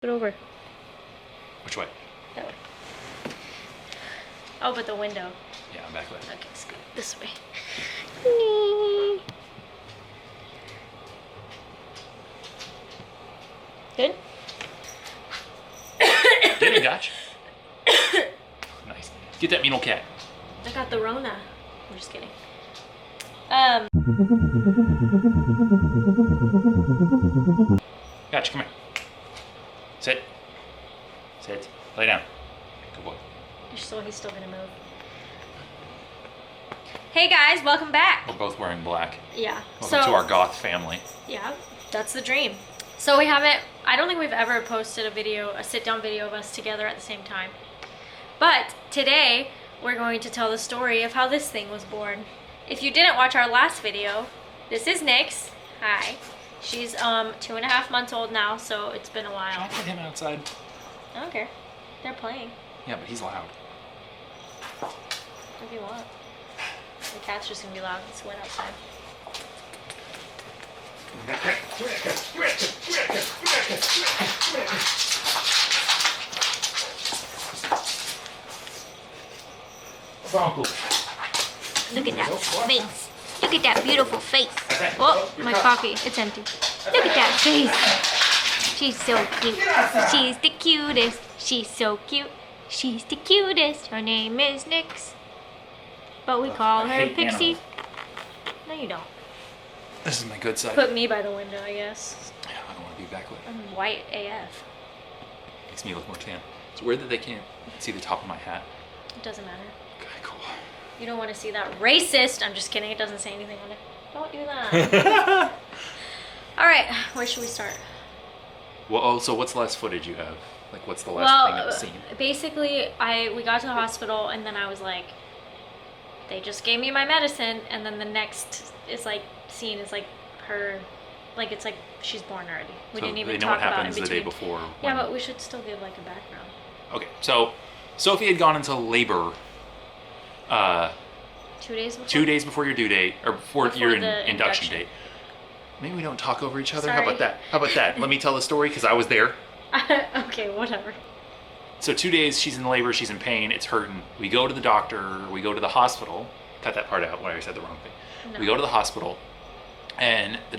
Put over. Which way? That way. Oh, but the window. Yeah, I'm back there. Okay, scoot this way. Good? Get it, gotcha. Nice. Get that mean old cat. I got the Rona. I'm just kidding. Gotcha, come here. Sit. Sit. Lay down. Good boy. He's still gonna move. Hey guys, welcome back. We're both wearing black. Yeah. Welcome to our goth family. Yeah, that's the dream. So I don't think we've ever posted a sit-down video of us together at the same time. But today, we're going to tell the story of how this thing was born. If you didn't watch our last video, this is Nyx. Hi. She's 2.5 months old now, so it's been a Can while. I put him outside? I don't care. They're playing. Yeah, but he's loud. If you want. The cat's just gonna be loud. Let's wait outside. Look at that face. Look at that beautiful face. Oh, my coffee. It's empty. Look at that face. She's so cute. She's the cutest. She's so cute. She's the cutest. Her name is Nyx. But we call her hate Pixie. animals. No, you don't. This is my good side. Put me by the window, I guess. Yeah, I don't want to be backlit. I'm white AF. Makes me look more tan. It's weird that they can't see the top of my hat. It doesn't matter. Okay, cool. You don't want to see that racist. I'm just kidding. It doesn't say anything on it. Don't do that. All right, where should we start? Well, so what's the last footage you have? Like, what's the last thing that's seen? Basically, we got to the hospital, and then I was like, they just gave me my medicine, and then the next scene is like her, like it's like she's born already. We So didn't even they know talk what about in happens the between. day before. Yeah, when- but we should still give like a background. Okay, so Sophie had gone into labor 2 days before. 2 days before your due date, or before Before your the induction induction. date. Maybe we don't talk over each other. How Sorry. about that? How about that? Let me tell the story because I was there. Okay, whatever. So 2 days, she's in labor, she's in pain, it's hurting. We go to the doctor, we go to the hospital. Cut that part out when I said the wrong thing. No. We go to the hospital, and the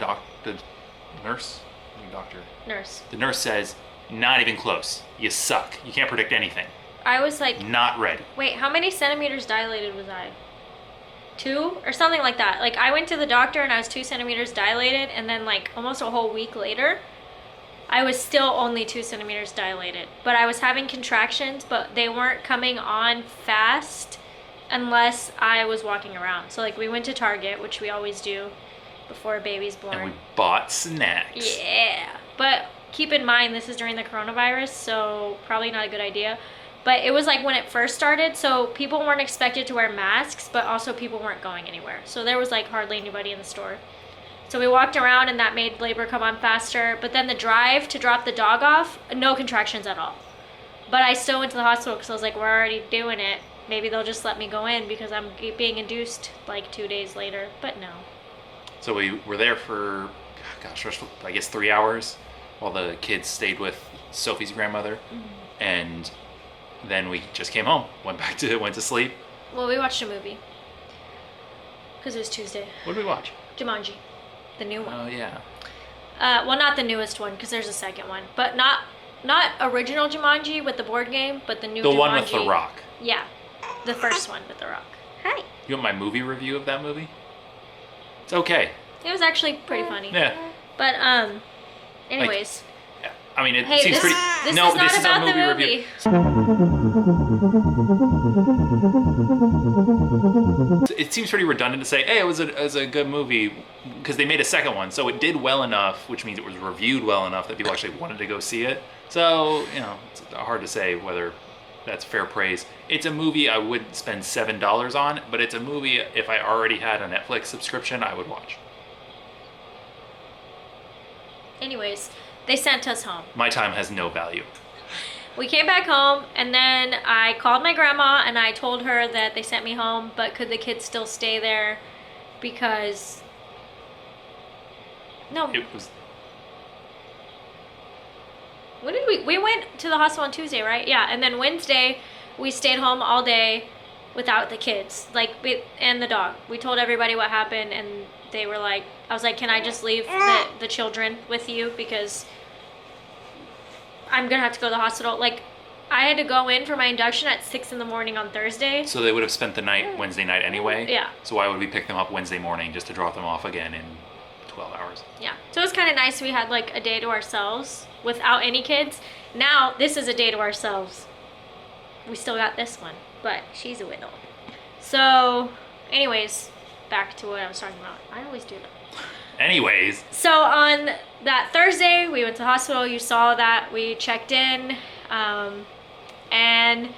nurse, the nurse says, not even close. You suck. You can't predict anything. I was like, Not ready. wait, how many centimeters dilated was I? 2 or something like that. Like I went to the doctor and I was 2 centimeters dilated, and then like almost a whole week later, I was still only 2 centimeters dilated. But I was having contractions, but they weren't coming on fast unless I was walking around. So like we went to Target, which we always do before a baby's born. And we bought snacks. Yeah, but keep in mind this is during the coronavirus, so probably not a good idea. But it was like when it first started, so people weren't expected to wear masks, but also people weren't going anywhere. So there was like hardly anybody in the store. So we walked around and that made labor come on faster. But then the drive to drop the dog off, no contractions at all. But I still went to the hospital because I was like, we're already doing it. Maybe they'll just let me go in because I'm being induced like 2 days later. But no. So we were there for, gosh, I guess 3 hours while the kids stayed with Sophie's grandmother. Mm-hmm. And then we just came home, went to sleep. Well, we watched a movie because it was Tuesday. What did we watch? Jumanji, the new one. Oh, yeah. Well, not the newest one because there's a second one, but not original Jumanji with the board game, but the new. The Jumanji. one with The Rock. Yeah, the first one with The Rock. Hi. You want my movie review of that movie? It's okay. It was actually pretty funny. Yeah. But anyways. Yeah. I mean, it Hey, seems this pretty. is no, not this is our about the movie review. It seems pretty redundant to say, hey, it was a good movie, because they made a second one, so it did well enough, which means it was reviewed well enough that people actually wanted to go see it. So, it's hard to say whether that's fair praise. It's a movie I would spend $7 on, but it's a movie if I already had a Netflix subscription, I would watch. Anyways, they sent us home. My time has no value. We came back home, and then I called my grandma and I told her that they sent me home, but could the kids still stay there because no. It was What did we went to the hospital on Tuesday, right? Yeah, and then Wednesday we stayed home all day without the kids, like and the dog. We told everybody what happened, and they were like, I was like, can I just leave the children with you because I'm gonna have to go to the hospital. Like, I had to go in for my induction at 6 a.m. on Thursday. So they would have spent the night Wednesday night anyway? Yeah. So why would we pick them up Wednesday morning just to drop them off again in 12 hours? Yeah. So it was kind of nice. We had like a day to ourselves without any kids. Now this is a day to ourselves. We still got this one, but she's a widow. So anyways, back to what I was talking about. I always do that. Anyways. So on that Thursday, we went to the hospital. You saw that. We checked in. And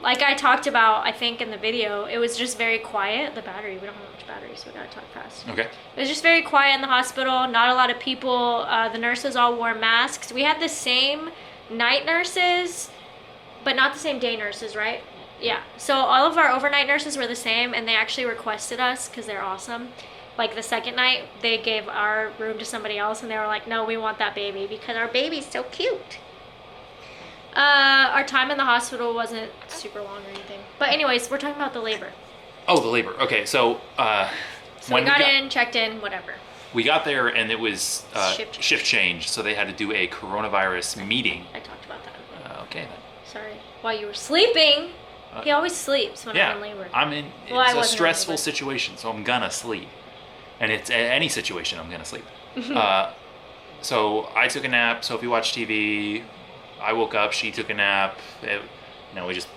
like I talked about, I think in the video, it was just very quiet. The battery, we don't have much battery, so we gotta talk fast. Okay. It was just very quiet in the hospital. Not a lot of people. The nurses all wore masks. We had the same night nurses, but not the same day nurses, right? Yeah. So all of our overnight nurses were the same, and they actually requested us because they're awesome. Like the second night, they gave our room to somebody else, and they were like, no, we want that baby because our baby's so cute. Our time in the hospital wasn't super long or anything. But anyways, we're talking about the labor. Oh, the labor. Okay, so So we got in, checked in, whatever. we got there and it was Shift shift change, so they had to do a coronavirus meeting. I talked about that. Okay then. Sorry. While you were sleeping. He always sleeps when I'm in labor. I'm in. Well, I It's a wasn't in stressful labor. situation, so I'm gonna sleep, and it's any situation I'm gonna sleep. So I took a nap. Sophie watched TV. I woke up. She took a nap. We just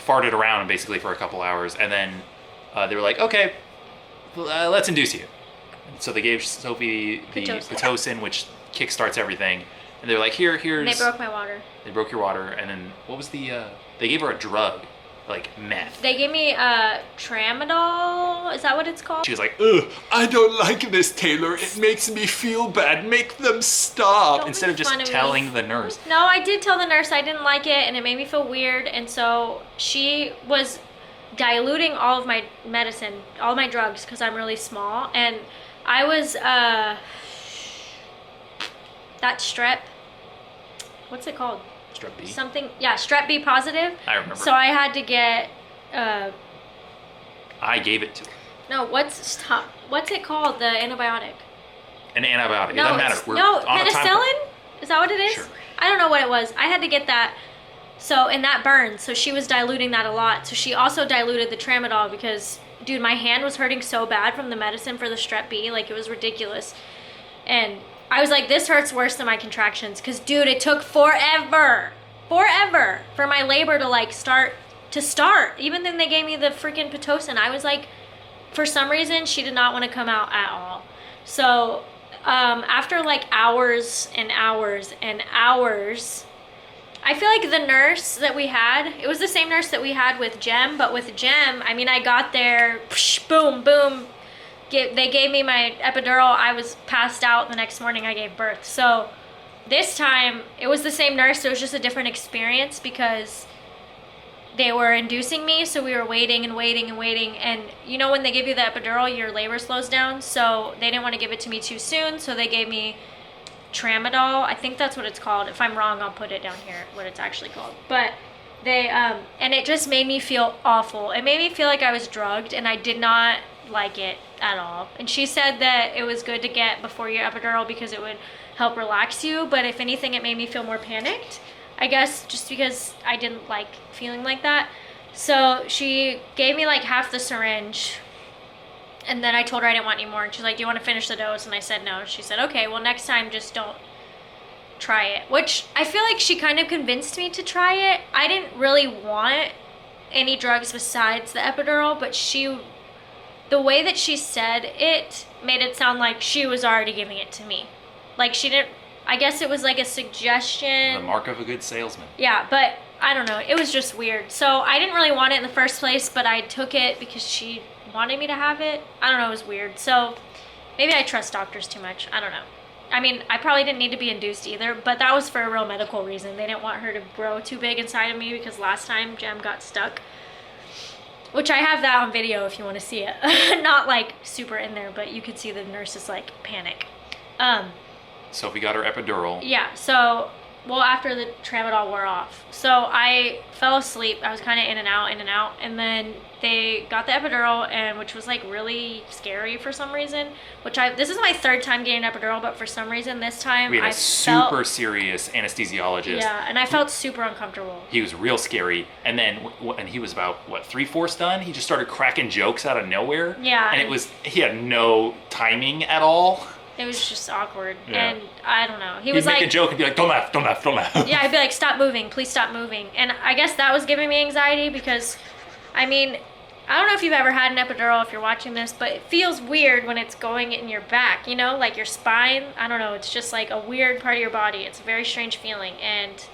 farted around basically for a couple hours, and then they were like, "Okay, let's induce you." And so they gave Sophie the Pitocin, which kickstarts everything, and they were like, "Here's." And they broke my water. They broke your water, and then what was the? They gave her a drug, like meth. They gave me tramadol. Is that what it's called? She was like, "Ugh, I don't like this, Taylor. It makes me feel bad. Make them stop." Don't Instead make of just fun of me. telling the nurse. No, I did tell the nurse I didn't like it, and it made me feel weird. And so she was diluting all of my medicine, all my drugs, because I'm really small. And I was that strep. What's it called? Strep B. Something. Yeah, strep B positive. I remember. So I had to get. I gave it to her. No, what's it called? The antibiotic. An antibiotic. It No, doesn't matter. it's- We're no, on a time- penicillin? Is that what it is? Sure. I don't know what it was. I had to get that. So, and that burns. So she was diluting that a lot. So she also diluted the tramadol because, dude, my hand was hurting so bad from the medicine for the strep B. Like, it was ridiculous. And I was like, this hurts worse than my contractions. Because, dude, it took forever for my labor to, like, start. Even then they gave me the freaking Pitocin. I was like, for some reason, she did not want to come out at all. So, after like hours and hours and hours, I feel like the nurse that we had, it was the same nurse that we had with Jem, but with Jem, I mean, I got there, psh, boom, boom. They gave me my epidural. I was passed out. The next morning I gave birth. So this time it was the same nurse. It was just a different experience because they were inducing me, so we were waiting and waiting and waiting. And you know when they give you the epidural, your labor slows down. So they didn't want to give it to me too soon, so they gave me tramadol. I think that's what it's called. If I'm wrong, I'll put it down here, what it's actually called. But they, and it just made me feel awful. It made me feel like I was drugged, and I did not like it at all. And she said that it was good to get before your epidural because it would help relax you. But if anything, it made me feel more panicked. I guess just because I didn't like feeling like that. So she gave me like half the syringe, and then I told her I didn't want any more. And she's like, do you want to finish the dose? And I said no. She said, okay, well next time just don't try it. Which I feel like she kind of convinced me to try it. I didn't really want any drugs besides the epidural, but the way that she said it made it sound like she was already giving it to me. Like she didn't, I guess it was like a suggestion. The mark of a good salesman. Yeah, but I don't know. It was just weird. So I didn't really want it in the first place, but I took it because she wanted me to have it. I don't know. It was weird. So maybe I trust doctors too much. I don't know. I mean, I probably didn't need to be induced either, but that was for a real medical reason. They didn't want her to grow too big inside of me because last time Jem got stuck. Which I have that on video if you want to see it. Not like super in there, but you could see the nurses like panic. Sophie got her epidural. Yeah, so well, after the tramadol wore off. So I fell asleep. I was kind of in and out. And then they got the epidural, and which was like really scary for some reason. This is my third time getting an epidural, but for some reason this time We had I a super serious anesthesiologist. Yeah, and I felt super uncomfortable. He was real scary. And then when he was about, 3/4 done, he just started cracking jokes out of nowhere. Yeah. And he had no timing at all. It was just awkward. Yeah. And I don't know. He'd make a joke and be like, don't laugh. Yeah, I'd be like, stop moving. Please stop moving. And I guess that was giving me anxiety because, I mean, I don't know if you've ever had an epidural if you're watching this, but it feels weird when it's going in your back, you know, like your spine. I don't know. It's just like a weird part of your body. It's a very strange feeling. And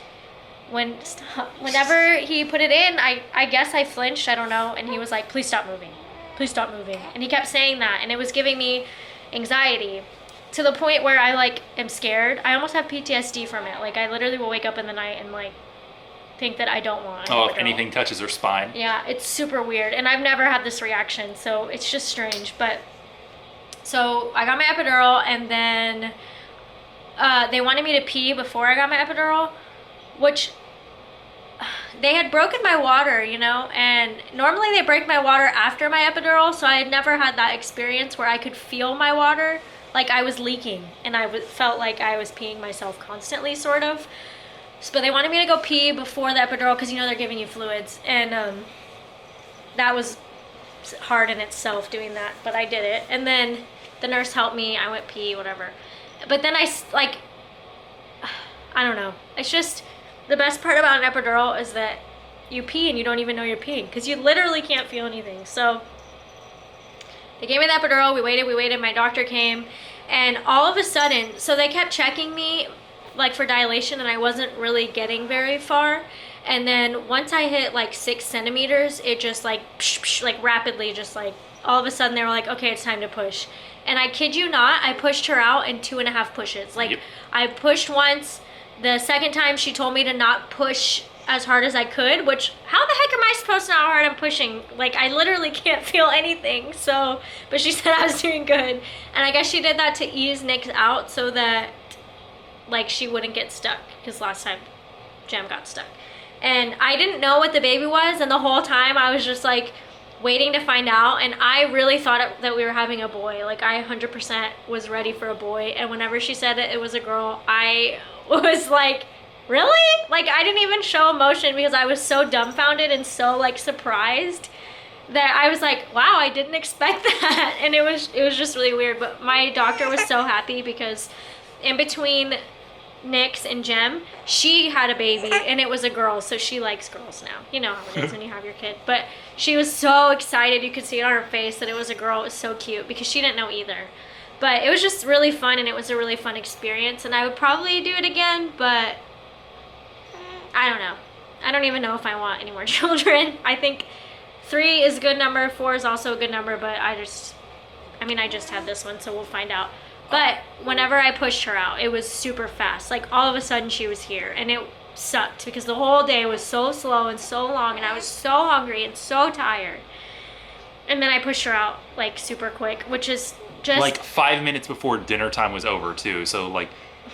whenever he put it in, I guess I flinched. I don't know. And he was like, please stop moving. Please stop moving. And he kept saying that. And it was giving me anxiety. To the point where I like am scared. I almost have PTSD from it. Like I literally will wake up in the night and like think that I don't want. Oh, if anything touches her spine. Yeah, it's super weird, and I've never had this reaction, so it's just strange. But so I got my epidural, and then they wanted me to pee before I got my epidural, which they had broken my water, you know, and normally they break my water after my epidural, so I had never had that experience where I could feel my water. Like I was leaking, and felt like I was peeing myself constantly, sort of. But they wanted me to go pee before the epidural because, you know, they're giving you fluids. And that was hard in itself doing that, but I did it. And then the nurse helped me. I went pee, whatever. But then I don't know. It's just the best part about an epidural is that you pee and you don't even know you're peeing because you literally can't feel anything. So they gave me the epidural. We waited. My doctor came, and all of a sudden, so they kept checking me like for dilation, and I wasn't really getting very far. And then once I hit like 6 centimeters, it just like like rapidly, just like all of a sudden they were like, okay, it's time to push. And I kid you not, I pushed her out in 2.5 pushes. Like Yep. I pushed once. The second time she told me to not push as hard as I could, which how the heck am I supposed to know how hard I'm pushing? Like I literally can't feel anything. So, but she said I was doing good. And I guess she did that to ease Nick out so that like she wouldn't get stuck, because last time Jem got stuck. And I didn't know what the baby was, and the whole time I was just like waiting to find out, and I really thought that we were having a boy. Like I 100% was ready for a boy, and whenever she said it was a girl, I was like, really? Like I didn't even show emotion because I was so dumbfounded and so like surprised that I was like, wow, I didn't expect that. And it was just really weird. But my doctor was so happy because in between Nyx and Jem, she had a baby and it was a girl, so she likes girls now. You know how it is when you have your kid. But she was so excited, you could see it on her face that it was a girl. It was so cute because she didn't know either. But it was just really fun, and it was a really fun experience, and I would probably do it again, but I don't know. I don't even know if I want any more children. I think 3 is a good number, 4 is also a good number, but I just had this one, so we'll find out. But whenever I pushed her out, it was super fast. Like all of a sudden she was here, and it sucked because the whole day was so slow and so long, and I was so hungry and so tired. And then I pushed her out like super quick, which is just like 5 minutes before dinner time was over too. So like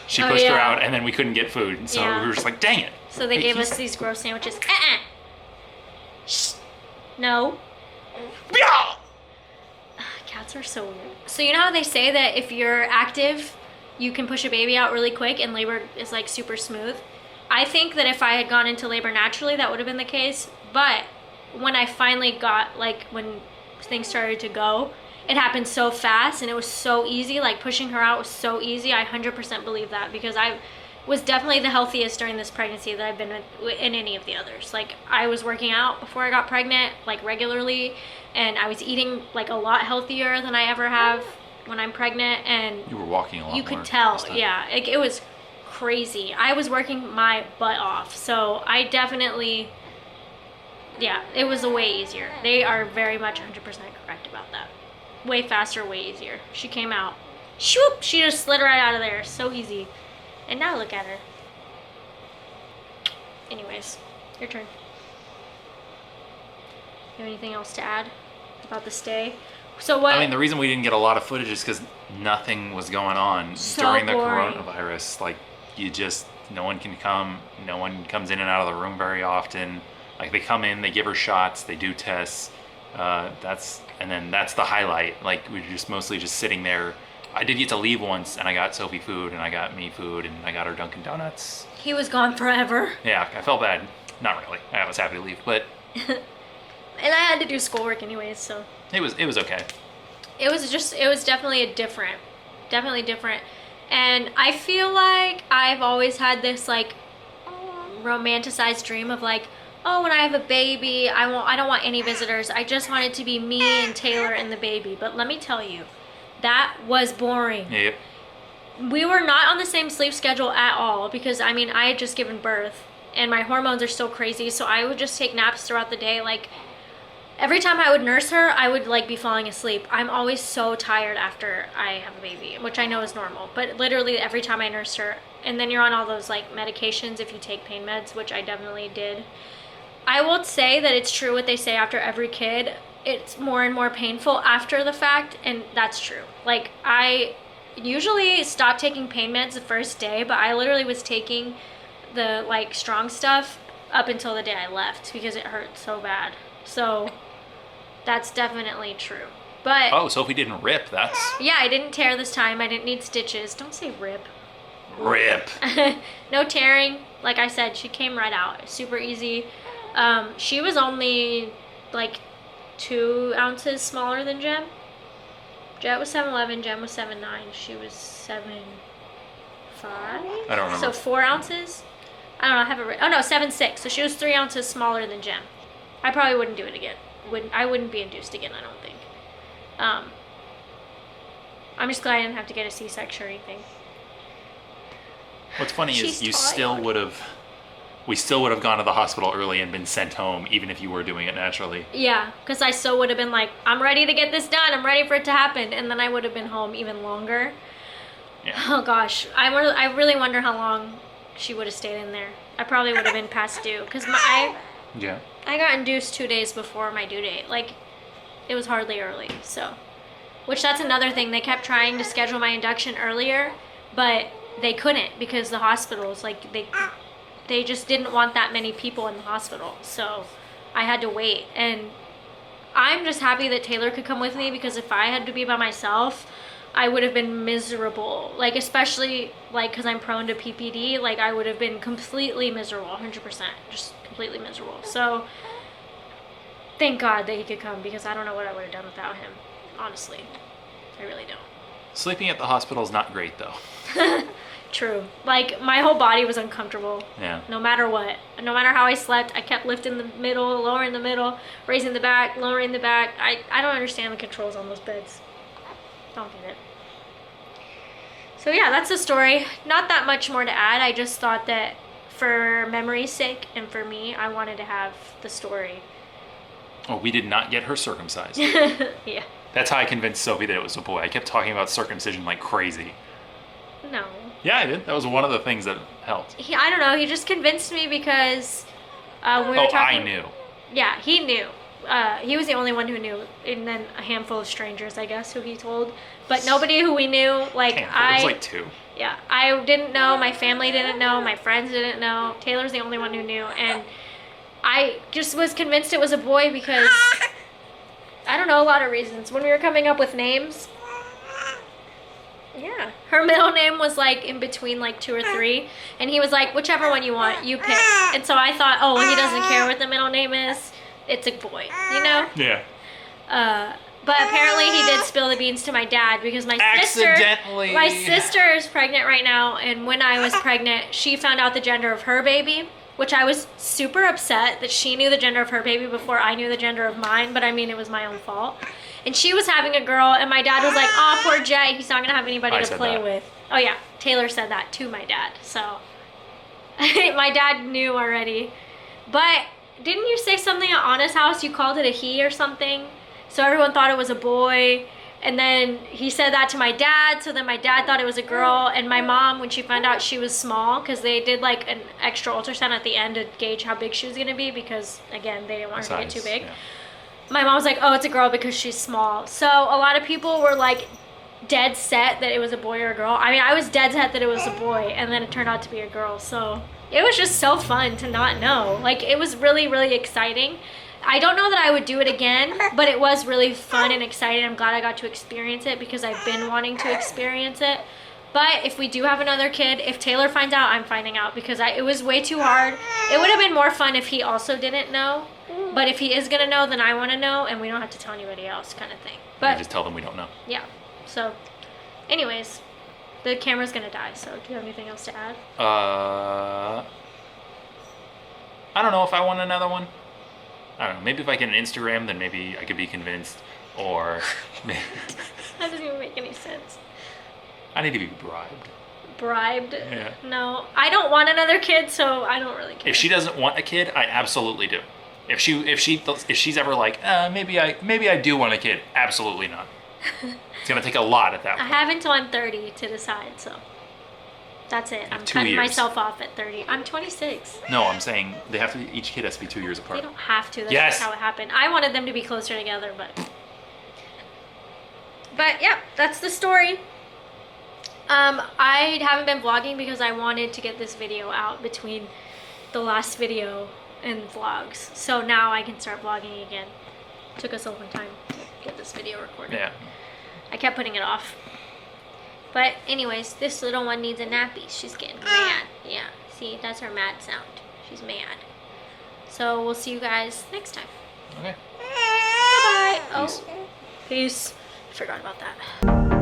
she pushed her out, and then we couldn't get food, so we were just like, dang it. So they gave us these gross sandwiches. Shh. No. Yeah. Cats are so weird. So you know how they say that if you're active, you can push a baby out really quick and labor is like super smooth? I think that if I had gone into labor naturally, that would have been the case. But when I finally got, like, when things started to go, it happened so fast and it was so easy. Like pushing her out was so easy. I 100% believe that because I was definitely the healthiest during this pregnancy that I've been in any of the others. Like I was working out before I got pregnant, like regularly, and I was eating like a lot healthier than I ever have when I'm pregnant. And you were walking a lot. You could tell, yeah. It was crazy. I was working my butt off, so I definitely, yeah, it was way easier. They are very much 100% correct about that. Way faster, way easier. She came out, shoop, she just slid right out of there. So easy. And now look at her. Anyways, your turn. You have anything else to add about the stay? So what? I mean, the reason we didn't get a lot of footage is because nothing was going on So during the boring. coronavirus. Like, you just No one can come. No one comes in and out of the room very often. Like they come in, they give her shots, they do tests. And then that's the highlight. Like we're just mostly just sitting there. I did get to leave once, and I got Sophie food, and I got me food, and I got her Dunkin' Donuts. He was gone forever. Yeah, I felt bad. Not really. I was happy to leave, but And I had to do schoolwork anyways, so. it was okay. It was definitely definitely different. And I feel like I've always had this like romanticized dream of like, oh, when I have a baby, I don't want any visitors. I just want it to be me and Taylor and the baby. But let me tell you, that was boring. Yep. We were not on the same sleep schedule at all because I mean, I had just given birth and my hormones are still crazy, so I would just take naps throughout the day. Like every time I would nurse her, I would like be falling asleep. I'm always so tired after I have a baby, which I know is normal, but literally every time I nursed her, and then you're on all those like medications if you take pain meds, which I definitely did. I will say that it's true what they say after every kid. It's more and more painful after the fact, and that's true. Like I usually stop taking pain meds the first day, but I literally was taking the like strong stuff up until the day I left because it hurt so bad. So that's definitely true. But Oh, Sophie didn't rip. That's yeah, I didn't tear this time. I didn't need stitches. Don't say rip. rip. No tearing. Like I said, she came right out. Super easy. She was only like 2 ounces smaller than Jem. Jet was 7'11", Jem was 7'9". She was 7'5". I don't remember. So 4 ounces. I don't know. I have it. Oh no, 7'6". So she was 3 ounces smaller than Jem. I probably wouldn't do it again. I wouldn't be induced again, I don't think. I'm just glad I didn't have to get a C-section or anything. What's funny She's is we still would have gone to the hospital early and been sent home, even if you were doing it naturally. Yeah, because I still would have been like, I'm ready to get this done. I'm ready for it to happen. And then I would have been home even longer. Yeah. Oh gosh, I really wonder how long she would have stayed in there. I probably would have been past due because Yeah. I got induced 2 days before my due date. Like, it was hardly early, so. Which that's another thing. They kept trying to schedule my induction earlier, but they couldn't because the hospitals, like, they just didn't want that many people in the hospital. So I had to wait. And I'm just happy that Taylor could come with me because if I had to be by myself, I would have been miserable. Like, especially, like, because I'm prone to PPD, like, I would have been completely miserable, 100%. Just completely miserable. So, thank God that he could come because I don't know what I would have done without him. Honestly. I really don't. Sleeping at the hospital is not great, though. True. Like, my whole body was uncomfortable. Yeah. No matter what. No matter how I slept, I kept lifting the middle, lowering the middle, raising the back, lowering the back. I don't understand the controls on those beds. Don't get it. So yeah, that's the story. Not that much more to add. I just thought that for memory's sake and for me, I wanted to have the story. Oh, we did not get her circumcised. Yeah. That's how I convinced Sophie that it was a boy. I kept talking about circumcision like crazy. No. Yeah, I did. That was one of the things that helped. I don't know. He just convinced me because we were talking. I knew. Yeah, he knew. He was the only one who knew, and then a handful of strangers, I guess, who he told. But nobody who we knew, like It was like 2. Yeah, I didn't know. My family didn't know. My friends didn't know. Taylor's the only one who knew, and I just was convinced it was a boy because I don't know, a lot of reasons. When we were coming up with names, yeah, her middle name was like in between like 2 or 3, and he was like, whichever one you want, you pick. And so I thought, oh, he doesn't care what the middle name is. It's a boy, you know? Yeah. But apparently he did spill the beans to my dad because my Accidentally. sister is pregnant right now, and when I was pregnant, she found out the gender of her baby, which I was super upset that she knew the gender of her baby before I knew the gender of mine, but I mean, it was my own fault. And she was having a girl, and my dad was like, oh, poor Jay, he's not gonna have anybody to play with. Oh yeah, Taylor said that to my dad, so my dad knew already. But didn't you say something at Anna's house? You called it a he or something? So everyone thought it was a boy. And then he said that to my dad. So then my dad thought it was a girl. And my mom, when she found out she was small, because they did like an extra ultrasound at the end to gauge how big she was going to be. Because, again, they didn't want her to get too big. Yeah. My mom was like, oh, it's a girl because she's small. So a lot of people were like dead set that it was a boy or a girl. I mean, I was dead set that it was a boy, and then it turned out to be a girl. So it was just so fun to not know. Like, it was really, really exciting. I don't know that I would do it again, but it was really fun and exciting. I'm glad I got to experience it because I've been wanting to experience it. But if we do have another kid, if Taylor finds out, I'm finding out because it was way too hard. It would have been more fun if he also didn't know. But if he is going to know, then I want to know, and we don't have to tell anybody else kind of thing. We But just tell them we don't know. yeah. So, anyways, the camera's going to die. So, do you have anything else to add? I don't know if I want another one. I don't know. Maybe if I get an Instagram, then maybe I could be convinced. Or That doesn't even make any sense. I need to be bribed. Bribed? Yeah. No, I don't want another kid, so I don't really care. If she doesn't want a kid, I absolutely do. If she's ever like, maybe I do want a kid, absolutely not. It's gonna take a lot at that I point. have until I'm 30 to decide, so that's it. I'm 2 cutting years. myself off at 30. I'm 26. No, I'm saying they have to. Each kid has to be 2 years They apart. don't have to. That's Yes. just how it happened. I wanted them to be closer together, but yeah, that's the story. I haven't been vlogging because I wanted to get this video out between the last video and vlogs. So now I can start vlogging again. Took us a long time to get this video recorded. Yeah. I kept putting it off. But anyways, this little one needs a nappy. She's getting mad. Yeah, see, that's her mad sound. She's mad. So we'll see you guys next time. Okay. Bye-bye. Peace. Oh, peace. Forgot about that.